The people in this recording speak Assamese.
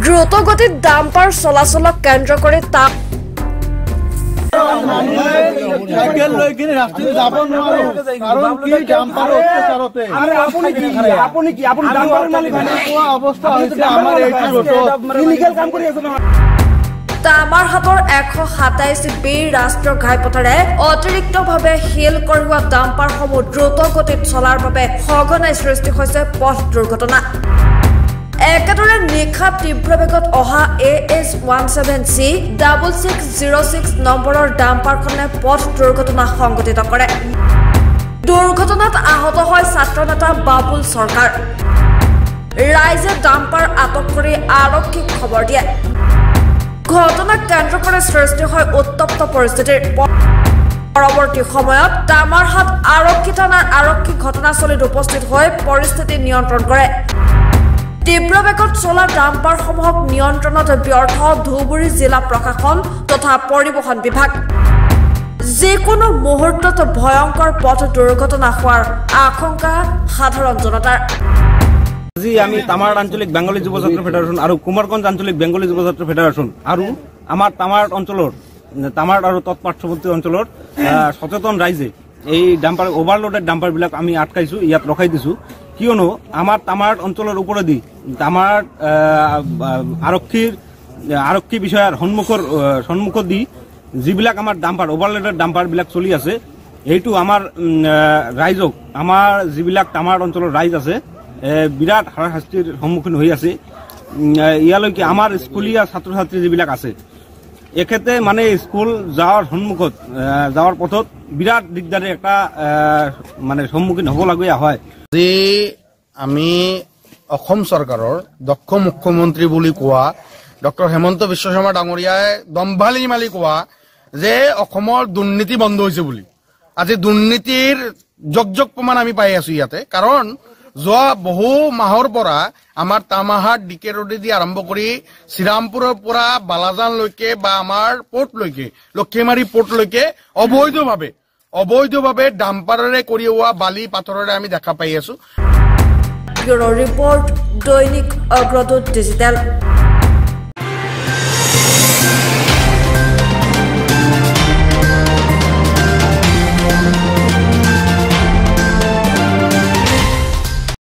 দ্ৰুতগতিত ডাম্পাৰ চলাচলক কেন্দ্ৰ কৰে তা তামাৰহাটৰ 127 বি ৰাষ্ট্ৰীয় ঘাইপথেৰে অতিৰিক্তভাৱে হিল কৰোৱা ডাম্পাৰসমূহ দ্ৰুতগতিত চলাৰ বাবে সঘনাই সৃষ্টি হৈছে পথ দুৰ্ঘটনা। একেদৰে নিশা তীব্ৰ বেগত অহা AS17C 6606 নম্বৰৰ ডাম্পাৰখনে পথ দুৰ্ঘটনা সংঘটিত কৰে। দুৰ্ঘটনাত আহত হয় ছাত্ৰনেতা বাবুল চৰকাৰ। ৰাইজে ডাম্পাৰ আটক কৰি আৰক্ষীক খবৰ দিয়ে। ঘটনাক কেন্দ্ৰ কৰি সৃষ্টি হয় উত্তপ্ত পৰিস্থিতিৰ। পৰৱৰ্তী সময়ত তামাৰহাট আৰক্ষী থানাৰ আৰক্ষী ঘটনাস্থলীত উপস্থিত হৈ পৰিস্থিতি নিয়ন্ত্ৰণ কৰে। তীব্ৰ বেগত চলা ডাম্পাৰসমূহক নিয়ন্ত্ৰণত ব্যৰ্থ ধুবুৰী জিলা প্ৰশাসন তথা পৰিবহণ বিভাগ। যিকোনো মুহূৰ্তত ভয়ংকৰ পথ দুৰ্ঘটনা হোৱাৰ আশংকা সাধাৰণ জনতাৰ। আজি আমি তামাৰ আঞ্চলিক বেংগলী যুৱ ছাত্ৰ ফেডাৰেশ্যন আৰু কুমাৰগঞ্জ আঞ্চলিক বেংগলী যুৱ ছাত্ৰ ফেডাৰেশ্যন আৰু আমাৰ তামাৰ অঞ্চলৰ তামাৰ আৰু তৎপাৰ্শ্বৱৰ্তী অঞ্চলৰ সচেতন ৰাইজে এই ডাম্পাৰ অভাৰলোডেড ডাম্পাৰবিলাক আমি আটকাইছো, ইয়াত ৰখাই দিছো। কিয়নো আমাৰ তামাৰ অঞ্চলৰ ওপৰেদি তামাৰ আৰক্ষী বিষয়াৰ সন্মুখত দি যিবিলাক আমাৰ ডাম্পাৰ অভাৰলোডেড ডাম্পাৰবিলাক চলি আছে, এইটো আমাৰ ৰাইজক আমাৰ যিবিলাক তামাৰ অঞ্চলৰ ৰাইজ আছে বিৰাট হাৰাশাস্তিৰ সন্মুখীন হৈ আছে। ইয়ালৈকে আমাৰ স্কুলীয়া ছাত্ৰ ছাত্ৰী যিবিলাক আছে এখেতে মানে স্কুল যাওয়াৰ পথত বিৰাট দিগদাৰে একটা মানে সম্মুখীন হবলগীয়া হয়। আজি আমি অসম চৰকাৰৰ দক্ষ মুখ্যমন্ত্ৰী বুলি কোৱা ডক্টৰ হেমন্ত বিশ্ব শৰ্মা ডাঙৰীয়াই দম্ভালি মালি কোৱা যে অসমৰ দুৰ্নীতি বন্ধ হৈছে বুলি। আজি দুৰ্নীতিৰ জগ প্ৰমাণ আমি পাই আছো ইয়াতে। কাৰণ যোৱা বহু মাহৰ পৰা আমাৰ তামাৰহাট ডিকে ৰোডেদি আৰম্ভ কৰি শ্ৰীৰামপুৰৰ পৰা বালাজানলৈকে বা আমাৰ পোৰ্টলৈকে লক্ষীমাৰী পোৰ্টলৈকে অবৈধভাৱে ডাম্পাৰেৰে কঢ়িওৱা বালি পাথৰেৰে আমি দেখা পাই আছো। ব্যুৰ' ৰিপৰ্ট দৈনিক অগ্ৰদূত ডিজিটেল।